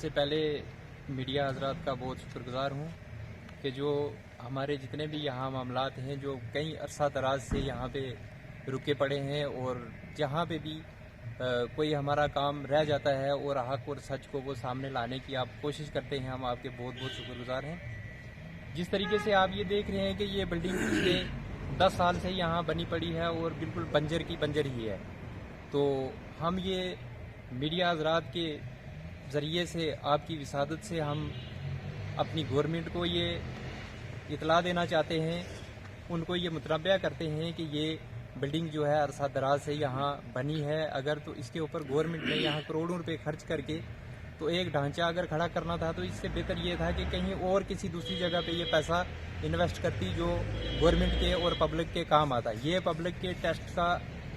सबसे पहले मीडिया हजरात का बहुत शुक्रगुजार हूँ कि जो हमारे जितने भी यहाँ मामलात हैं जो कई अरसा दराज से यहाँ पे रुके पड़े हैं और जहाँ पे भी कोई हमारा काम रह जाता है और हक और सच को वो सामने लाने की आप कोशिश करते हैं, हम आपके बहुत बहुत शुक्रगुजार हैं। जिस तरीके से आप ये देख रहे हैं कि ये बिल्डिंग पिछले 10 साल से यहाँ बनी पड़ी है और बिल्कुल बंजर की बंजर ही है, तो हम ये मीडिया हजरात के ज़रिए से आपकी विसादत से हम अपनी गवर्नमेंट को ये इतला देना चाहते हैं, उनको ये मुतनब्बा करते हैं कि ये बिल्डिंग जो है अरसा दराज से यहाँ बनी है। अगर तो इसके ऊपर गवर्नमेंट ने यहाँ करोड़ों रुपए खर्च करके तो एक ढांचा अगर खड़ा करना था तो इससे बेहतर ये था कि कहीं और किसी दूसरी जगह पे ये पैसा इन्वेस्ट करती जो गवर्नमेंट के और पब्लिक के काम आता। ये पब्लिक के टेस्ट का,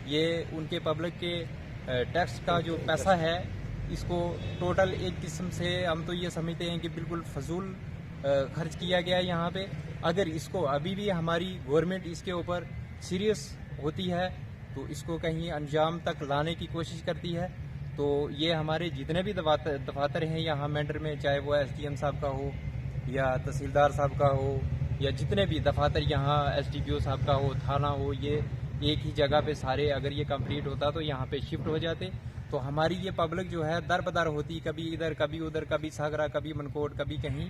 ये उनके पब्लिक के टैक्स का जो पैसा है, इसको टोटल एक किस्म से हम तो ये समझते हैं कि बिल्कुल फजूल खर्च किया गया है यहाँ पे। अगर इसको अभी भी हमारी गवर्नमेंट इसके ऊपर सीरियस होती है तो इसको कहीं अंजाम तक लाने की कोशिश करती है, तो ये हमारे जितने भी दफातर हैं यहाँ मेंढर में, चाहे वो SDM साहब का हो या तहसीलदार साहब का हो या जितने भी दफातर यहाँ SDPO साहब का हो, थाना हो, ये एक ही जगह पे सारे अगर ये कंप्लीट होता तो यहाँ पे शिफ्ट हो जाते, तो हमारी ये पब्लिक जो है दर बदर होती, कभी इधर कभी उधर, कभी सागरा कभी मनकोट कभी कहीं।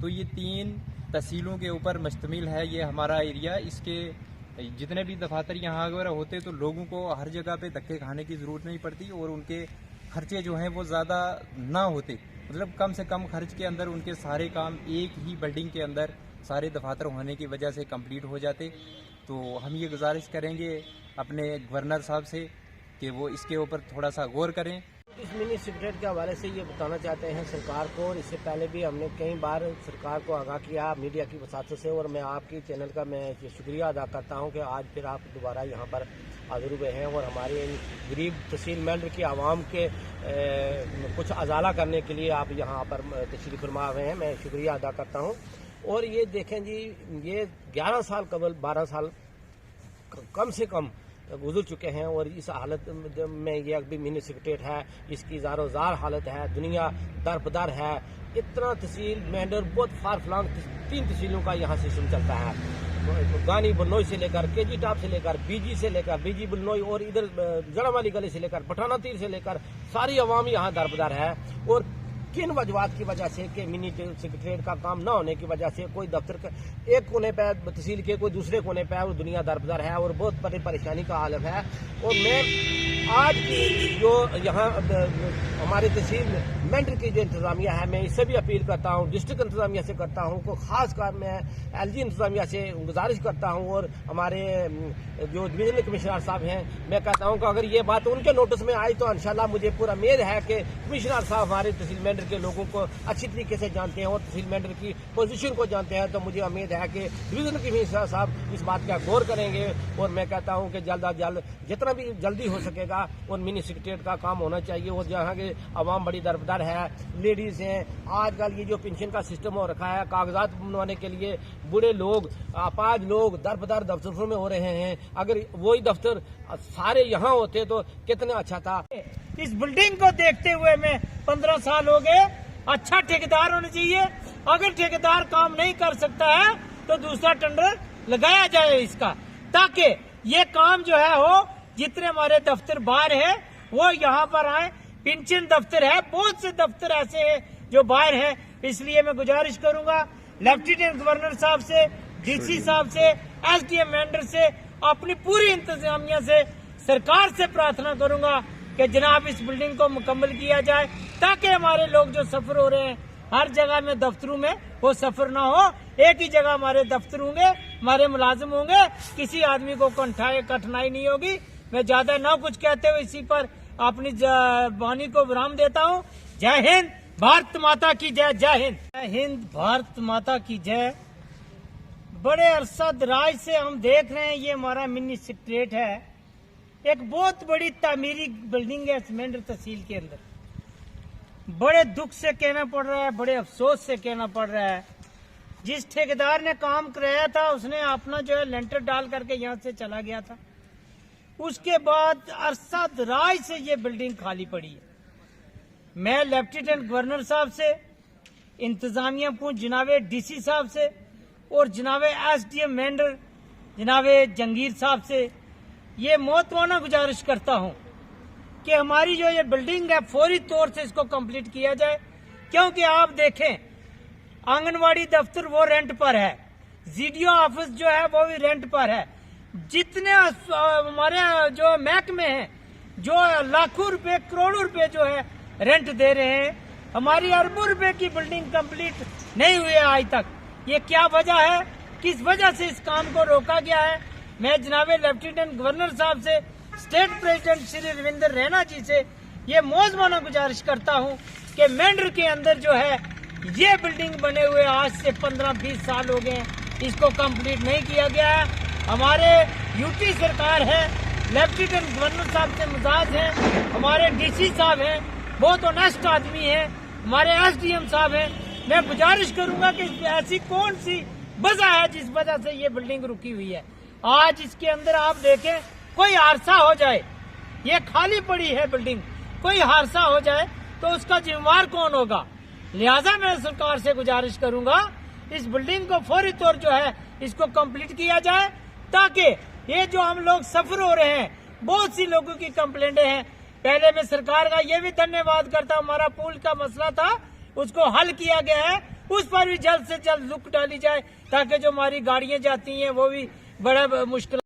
तो ये 3 तहसीलों के ऊपर मुश्तमिल है ये हमारा एरिया। इसके जितने भी दफातर यहाँ अगर होते तो लोगों को हर जगह पे धक्के खाने की ज़रूरत नहीं पड़ती और उनके खर्चे जो हैं वो ज़्यादा ना होते, मतलब कम से कम खर्च के अंदर उनके सारे काम एक ही बिल्डिंग के अंदर सारे दफातर होने की वजह से कंप्लीट हो जाते। तो हम ये गुजारिश करेंगे अपने गवर्नर साहब से कि वो इसके ऊपर थोड़ा सा गौर करें। इस मिनी सेक्रेटरी के हवाले से ये बताना चाहते हैं सरकार को, और इससे पहले भी हमने कई बार सरकार को आगाह किया मीडिया की वसात से, और मैं आपकी चैनल का मैं शुक्रिया अदा करता हूं कि आज फिर आप दोबारा यहां पर हाजिर हुए हैं और हमारे गरीब तहसील मेंढर की आवाम के कुछ अजाला करने के लिए आप यहां पर तशरीफ फरमा हुए हैं। मैं शुक्रिया अदा करता हूं। और ये देखें जी, ये 11 साल कबल 12 साल कम से कम गुजर चुके हैं और इस हालत में ये अभी मिनी सेक्रेटेरिएट है, इसकी ज़ारो ज़ार हालत है, दुनिया दर बदर है। इतना तहसील मेंढर बहुत फार फलांग 3 तहसीलों का यहाँ सिस्टम चलता है, गानी बलनोई से लेकर KG टॉप से लेकर BG से लेकर BG बलनोई और इधर जड़ा वाली गली से लेकर पठाना तीर से लेकर सारी आवाम यहाँ दर बदर है। और किन वजवात की वजह से कि मिनी सेक्रेटेरिएट का काम न होने की वजह से कोई दफ्तर एक कोने पे तहसील के कोई दूसरे कोने पे वो दुनिया दरबदर है और बहुत बड़ी परेशानी का आलम है। और मैं आज की जो यहाँ हमारे तहसील मेंढर की जो इंतजामिया है, मैं इससे भी अपील करता हूँ, डिस्ट्रिक्ट इंतजामिया से करता हूँ, को खास कर मैं LG इंतजामिया से गुजारिश करता हूँ और हमारे जो डिवीजनल कमिश्नर साहब हैं, मैं कहता हूँ कि अगर ये बात उनके नोटिस में आई तो इंशाल्लाह मुझे पूरा उम्मीद है कि कमिश्नर साहब हमारे तहसील मेंढर के लोगों को अच्छी तरीके से जानते हैं और तहसील मेंढर की पोजीशन को जानते हैं, तो मुझे उम्मीद है कि डिवीजनल कमिश्नर साहब इस बात का गौर करेंगे। और मैं कहता हूं कि जल्द अज जल्द जितना भी जल्दी हो सकेगा और मिनी सेक्रेटेरिएट का काम होना चाहिए। और जहां के आवाम बड़ी दरबदर है, लेडीज हैं, आजकल ये जो पेंशन का सिस्टम हो रखा है, कागजात बनवाने के लिए बूढ़े लोग, अपाज लोग दरबदर दफ्तरों में हो रहे हैं। अगर वही दफ्तर सारे यहाँ होते तो कितना अच्छा था। इस बिल्डिंग को देखते हुए मैं 15 साल हो गए, अच्छा ठेकेदार होना चाहिए। अगर ठेकेदार काम नहीं कर सकता है तो दूसरा टेंडर लगाया जाए इसका, ताकि ये काम जो है हो। जितने हमारे दफ्तर बाहर है वो यहाँ पर आए, पेंशन दफ्तर है, बहुत से दफ्तर ऐसे हैं जो बाहर है। इसलिए मैं गुजारिश करूंगा लेफ्टिनेंट गवर्नर साहब से, DC साहब से, SDM मेंढर से, अपनी पूरी इंतजामिया से, सरकार से प्रार्थना करूंगा कि जनाब इस बिल्डिंग को मुकम्मल किया जाए, ताकि हमारे लोग जो सफर हो रहे हैं हर जगह में दफ्तरों में वो सफर ना हो, एक ही जगह हमारे दफ्तर होंगे, हमारे मुलाजिम होंगे, किसी आदमी को कठिनाई नहीं होगी। मैं ज्यादा ना कुछ कहते हुए इसी पर अपनी वाणी को विराम देता हूँ। जय हिंद, भारत माता की जय। जय हिंद, जय हिंद, भारत माता की जय। बड़े अरसा दराज से हम देख रहे हैं ये हमारा मिनी सेक्रेटेरिएट है, एक बहुत बड़ी तामीरी बिल्डिंग है मेंढर तहसील के अंदर। बड़े दुख से कहना पड़ रहा है, बड़े अफसोस से कहना पड़ रहा है, जिस ठेकेदार ने काम कराया था उसने अपना जो है लेंटर डाल करके यहाँ से चला गया था। उसके बाद अरसा दराज से ये बिल्डिंग खाली पड़ी है। मैं लेफ्टिनेंट गवर्नर साहब से, इंतजामिया पूंछ जनाब डीसी साहब से और जनाब एसडीएम मेंढर जनाब जंगीर साहब से ये मौतवाना गुजारिश करता हूं कि हमारी जो ये बिल्डिंग है फौरी तौर से इसको कंप्लीट किया जाए, क्योंकि आप देखें आंगनवाड़ी दफ्तर वो रेंट पर है, जीडीओ ऑफिस जो है वो भी रेंट पर है, जितने हमारे जो महकमे हैं जो लाखों रुपए करोड़ों रुपए जो है रेंट दे रहे हैं, हमारी अरबों रुपए की बिल्डिंग कंप्लीट नहीं हुई है आज तक। ये क्या वजह है, किस वजह से इस काम को रोका गया है? मैं जनाब लेफ्टिनेंट गवर्नर साहब से, स्टेट प्रेसिडेंट श्री रविंद्र रैना जी से ये मौजमाना गुजारिश करता हूं कि मेंढर के अंदर जो है ये बिल्डिंग बने हुए आज से 15-20 साल हो गए, इसको कंप्लीट नहीं किया गया है। हमारे यूटी सरकार है, लेफ्टिनेंट गवर्नर साहब से मिजाज है, हमारे डीसी साहब हैं, बहुत ऑनेस्ट आदमी हैं, हमारे एसडीएम साहब हैं। मैं गुजारिश करूंगा कि ऐसी कौन सी वजह है जिस वजह से ये बिल्डिंग रुकी हुई है। आज इसके अंदर आप देखें कोई हादसा हो जाए, ये खाली पड़ी है बिल्डिंग, कोई हादसा हो जाए तो उसका जिम्मेवार कौन होगा? लिहाजा मैं सरकार से गुजारिश करूंगा इस बिल्डिंग को फौरी तौर जो है इसको कंप्लीट किया जाए, ताकि ये जो हम लोग सफर हो रहे हैं, बहुत सी लोगों की कंप्लेंटें हैं। पहले मैं सरकार का ये भी धन्यवाद करता, हमारा पुल का मसला था उसको हल किया गया है, उस पर भी जल्द से जल्द रुक डाली जाए ताकि जो हमारी गाड़ियां जाती हैं वो भी बड़ा मुश्किल